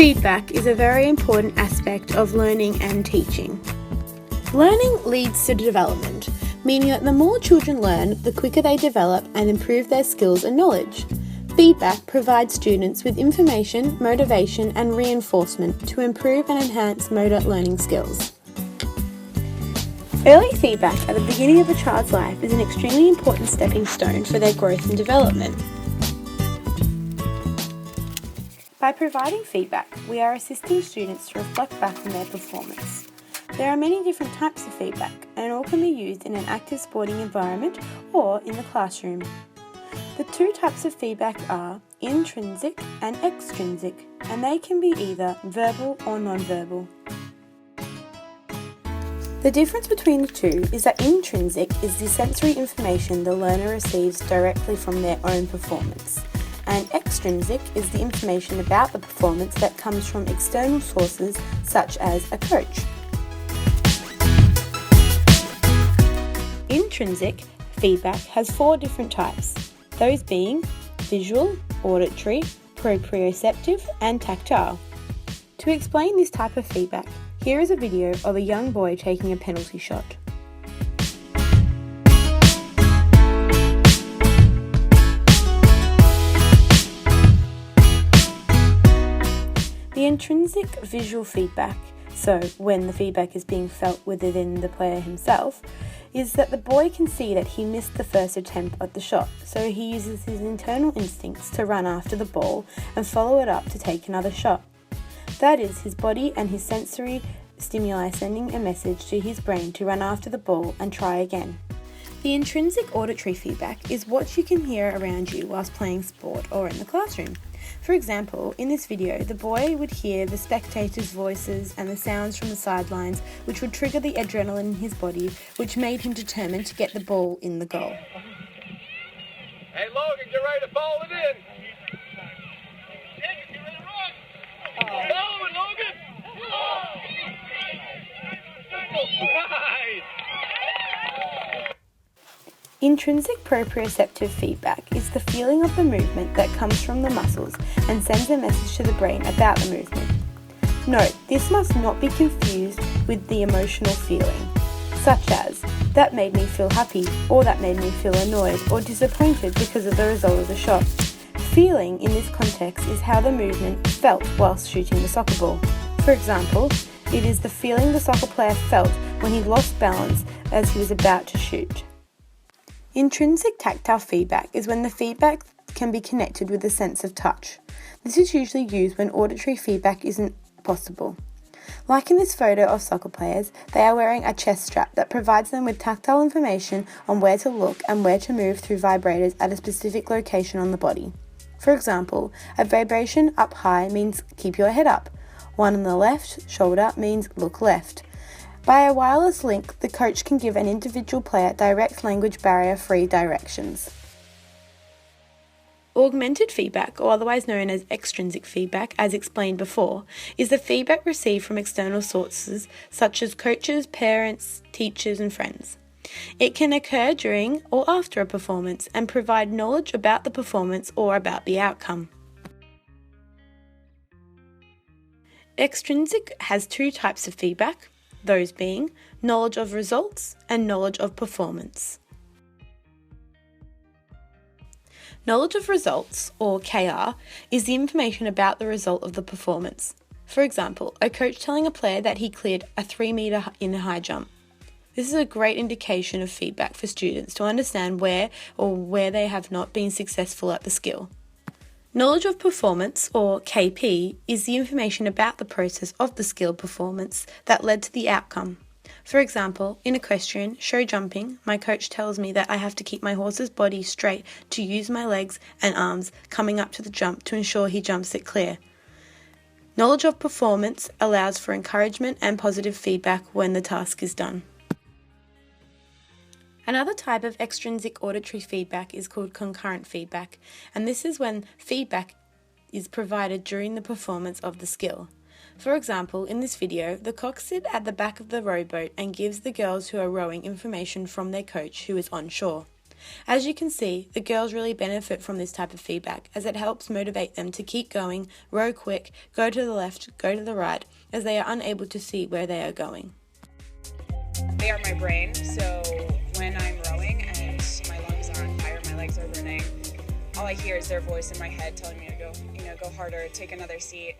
Feedback is a very important aspect of learning and teaching. Learning leads to development, meaning that the more children learn, the quicker they develop and improve their skills and knowledge. Feedback provides students with information, motivation and reinforcement to improve and enhance motor learning skills. Early feedback at the beginning of a child's life is an extremely important stepping stone for their growth and development. By providing feedback, we are assisting students to reflect back on their performance. There are many different types of feedback, and all can be used in an active sporting environment or in the classroom. The two types of feedback are intrinsic and extrinsic, and they can be either verbal or non-verbal. The difference between the two is that intrinsic is the sensory information the learner receives directly from their own performance, and extrinsic is the information about the performance that comes from external sources such as a coach. Intrinsic feedback has 4 different types, those being visual, auditory, proprioceptive and tactile. To explain this type of feedback, here is a video of a young boy taking a penalty shot. The intrinsic visual feedback, so when the feedback is being felt within the player himself, is that the boy can see that he missed the first attempt at the shot, so he uses his internal instincts to run after the ball and follow it up to take another shot. That is his body and his sensory stimuli sending a message to his brain to run after the ball and try again. The intrinsic auditory feedback is what you can hear around you whilst playing sport or in the classroom. For example, in this video, the boy would hear the spectators' voices and the sounds from the sidelines, which would trigger the adrenaline in his body, which made him determined to get the ball in the goal. Hey Logan, get ready to ball it in! Follow it, Logan! Nice! Intrinsic proprioceptive feedback is the feeling of the movement that comes from the muscles and sends a message to the brain about the movement. Note, this must not be confused with the emotional feeling, such as, that made me feel happy, or that made me feel annoyed or disappointed because of the result of the shot. Feeling in this context is how the movement felt whilst shooting the soccer ball. For example, it is the feeling the soccer player felt when he lost balance as he was about to shoot. Intrinsic tactile feedback is when the feedback can be connected with a sense of touch. This is usually used when auditory feedback isn't possible. Like in this photo of soccer players, they are wearing a chest strap that provides them with tactile information on where to look and where to move through vibrators at a specific location on the body. For example, a vibration up high means keep your head up. One on the left shoulder means look left. By a wireless link, the coach can give an individual player direct language barrier-free directions. Augmented feedback, or otherwise known as extrinsic feedback, as explained before, is the feedback received from external sources such as coaches, parents, teachers and friends. It can occur during or after a performance and provide knowledge about the performance or about the outcome. Extrinsic has 2 types of feedback, those being knowledge of results and knowledge of performance. Knowledge of results, or KR, is the information about the result of the performance. For example, a coach telling a player that he cleared a 3-metre in a high jump. This is a great indication of feedback for students to understand where they have not been successful at the skill. Knowledge of performance, or KP, is the information about the process of the skill performance that led to the outcome. For example, in equestrian show jumping, my coach tells me that I have to keep my horse's body straight to use my legs and arms coming up to the jump to ensure he jumps it clear. Knowledge of performance allows for encouragement and positive feedback when the task is done. Another type of extrinsic auditory feedback is called concurrent feedback, and this is when feedback is provided during the performance of the skill. For example, in this video, the cock sits at the back of the rowboat and gives the girls who are rowing information from their coach who is on shore. As you can see, the girls really benefit from this type of feedback as it helps motivate them to keep going, row quick, go to the left, go to the right, as they are unable to see where they are going. They are my brain, so when I'm rowing and my lungs are on fire, my legs are burning, all I hear is their voice in my head telling me to go harder, take another seat.